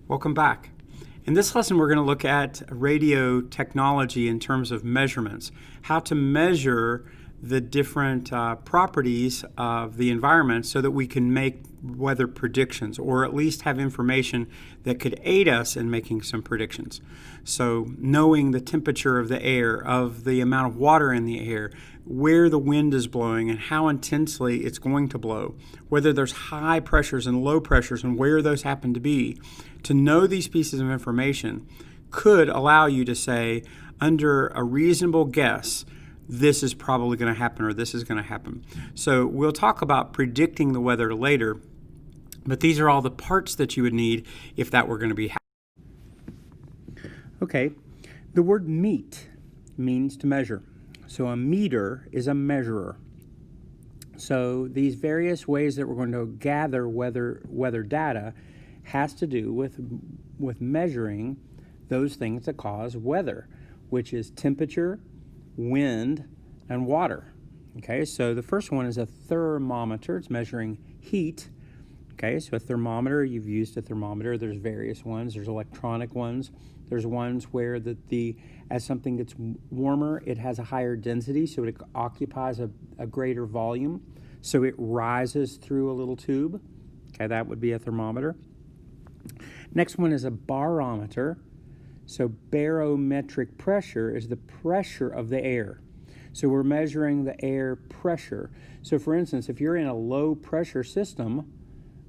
Welcome back. In this lesson, we're going to look at radio technology in terms of measurements, how to measure the different properties of the environment so that we can make weather predictions, or at least have information that could aid us in making some predictions. So knowing the temperature of the air, of the amount of water in the air, where the wind is blowing and how intensely it's going to blow, whether there's high pressures and low pressures and where those happen to be. To know these pieces of information could allow you to say, under a reasonable guess, this is probably going to happen or this is going to happen. So we'll talk about predicting the weather later, but these are all the parts that you would need if that were going to be happening. Okay, the word meet means to measure. So a meter is a measurer. So these various ways that we're going to gather weather data has to do with measuring those things that cause weather, which is temperature, wind, and water. Okay, so the first one is a thermometer. It's measuring heat. Okay, so a thermometer, you've used a thermometer. There's various ones. There's electronic ones. There's ones where as something gets warmer, it has a higher density, so it occupies a greater volume. So it rises through a little tube. Okay, that would be a thermometer. Next one is a barometer. So barometric pressure is the pressure of the air. So we're measuring the air pressure. So for instance, if you're in a low pressure system,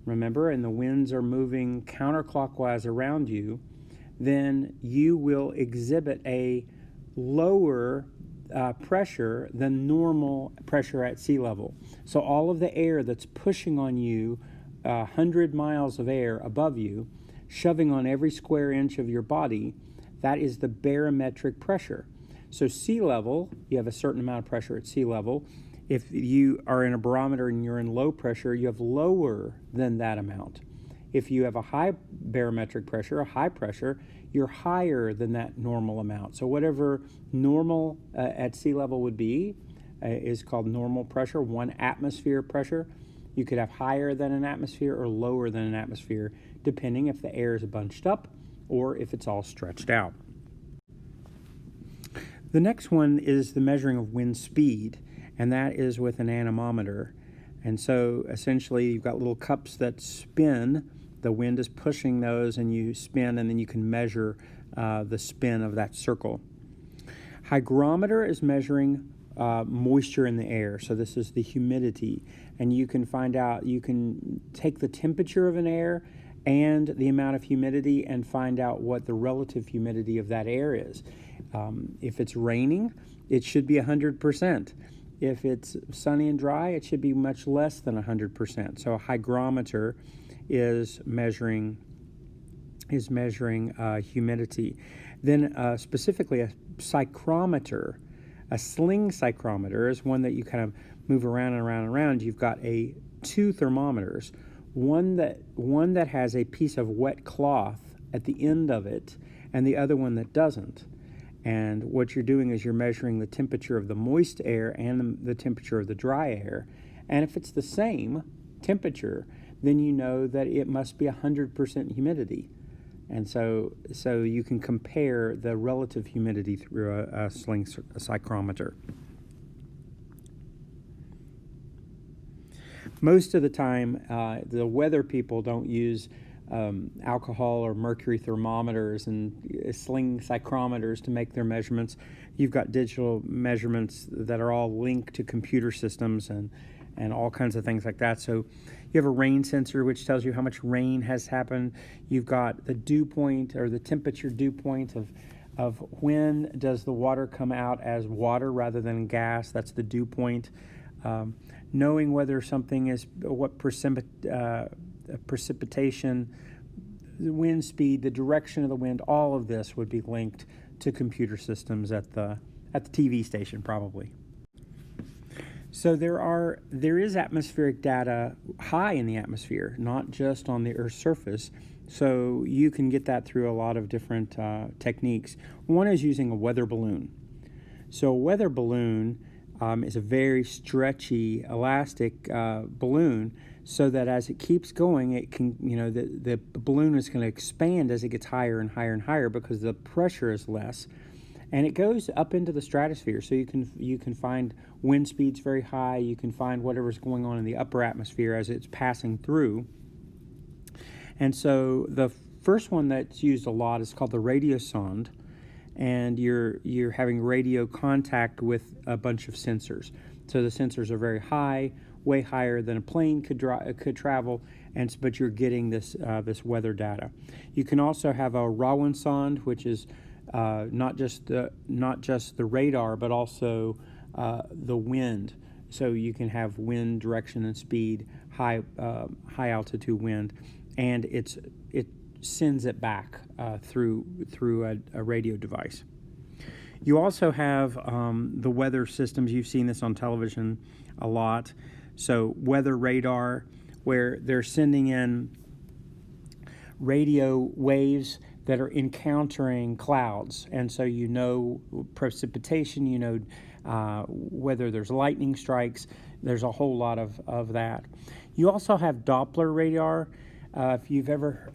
remember, and the winds are moving counterclockwise around you, then you will exhibit a lower pressure than normal pressure at sea level. So all of the air that's pushing on you, 100 miles of air above you, shoving on every square inch of your body, that is the barometric pressure. So sea level, you have a certain amount of pressure at sea level. If you are in a barometer and you're in low pressure, you have lower than that amount. If you have a high barometric pressure, a high pressure, you're higher than that normal amount. So whatever normal at sea level would be is called normal pressure, 1 atmosphere pressure. You could have higher than an atmosphere or lower than an atmosphere, depending if the air is bunched up or if it's all stretched out. The next one is the measuring of wind speed, and that is with an anemometer. And so essentially you've got little cups that spin. The wind is pushing those, and you spin, and then you can measure the spin of that circle. Hygrometer is measuring moisture in the air. So this is the humidity, and you can take the temperature of an air and the amount of humidity and find out what the relative humidity of that air is. If it's raining, it should be 100%. If it's sunny and dry, it should be much less than 100%. So a hygrometer is measuring humidity. Then specifically a psychrometer. A sling psychrometer is one that you kind of move around and around and around. You've got two thermometers, one that has a piece of wet cloth at the end of it, and the other one that doesn't. And what you're doing is you're measuring the temperature of the moist air and the temperature of the dry air. And if it's the same temperature, then you know that it must be 100% humidity. And so you can compare the relative humidity through a sling psychrometer. Most of the time, the weather people don't use alcohol or mercury thermometers and sling psychrometers to make their measurements. You've got digital measurements that are all linked to computer systems and all kinds of things like that. So you have a rain sensor, which tells you how much rain has happened. You've got the dew point, or the temperature dew point of when does the water come out as water rather than gas. That's the dew point. Knowing whether something is what precipitation, the wind speed, the direction of the wind, all of this would be linked to computer systems at the TV station probably. So there is atmospheric data high in the atmosphere, not just on the Earth's surface. So you can get that through a lot of different techniques. One is using a weather balloon. So a weather balloon is a very stretchy, elastic balloon so that as it keeps going, it can, the balloon is going to expand as it gets higher and higher and higher because the pressure is less. And it goes up into the stratosphere, so you can find wind speeds very high. You can find whatever's going on in the upper atmosphere as it's passing through. And so the first one that's used a lot is called the radiosonde, and you're having radio contact with a bunch of sensors. So the sensors are very high, way higher than a plane could travel, but you're getting this weather data. You can also have a Rawensonde, which is not just the radar, but also the wind. So you can have wind direction and speed, high altitude wind, and it sends it back through a radio device. You also have the weather systems. You've seen this on television a lot. So weather radar, where they're sending in radio waves that are encountering clouds, and so precipitation, whether there's lightning strikes. There's a whole lot of that. You also have Doppler radar. If you've ever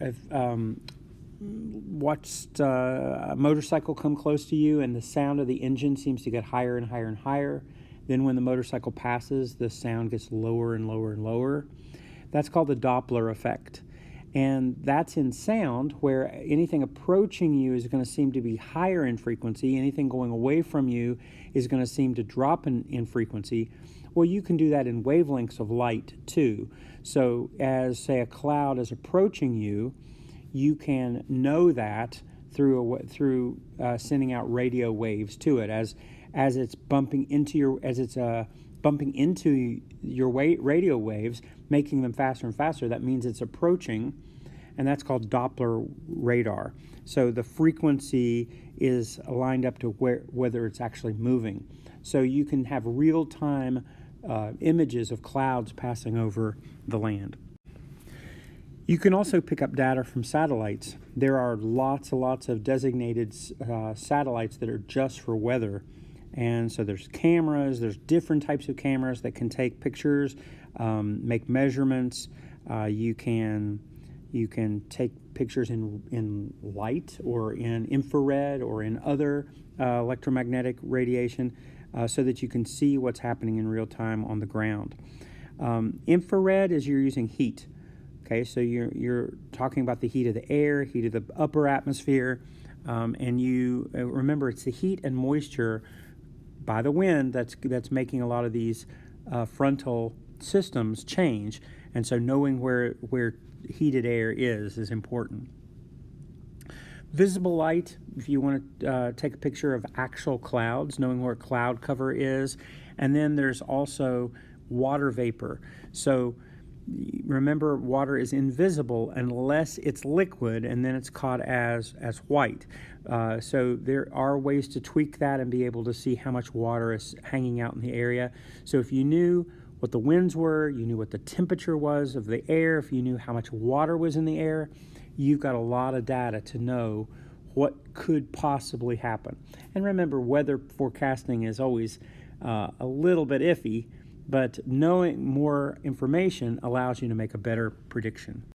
watched a motorcycle come close to you and the sound of the engine seems to get higher and higher and higher, then when the motorcycle passes, the sound gets lower and lower and lower. That's called the Doppler effect. And that's in sound, where anything approaching you is going to seem to be higher in frequency. Anything going away from you is going to seem to drop in frequency. Well, you can do that in wavelengths of light too. So as, say, a cloud is approaching you, you can know that through sending out radio waves to it as it's bumping into your radio waves, making them faster and faster. That means it's approaching, and that's called Doppler radar. So the frequency is lined up to whether it's actually moving. So you can have real-time images of clouds passing over the land. You can also pick up data from satellites. There are lots and lots of designated satellites that are just for weather. And so there's cameras, there's different types of cameras that can take pictures, make measurements. You can take pictures in light or in infrared or in other electromagnetic radiation so that you can see what's happening in real time on the ground. Infrared is you're using heat. Okay, so you're talking about the heat of the air, heat of the upper atmosphere, and you remember it's the heat and moisture by the wind that's making a lot of these frontal systems change, and so knowing where heated air is important. Visible light, if you want to take a picture of actual clouds, knowing where cloud cover is, and then there's also water vapor. So remember, water is invisible unless it's liquid, and then it's caught as white. So there are ways to tweak that and be able to see how much water is hanging out in the area. So if you knew what the winds were, you knew what the temperature was of the air, if you knew how much water was in the air, you've got a lot of data to know what could possibly happen. And remember, weather forecasting is always a little bit iffy, but knowing more information allows you to make a better prediction.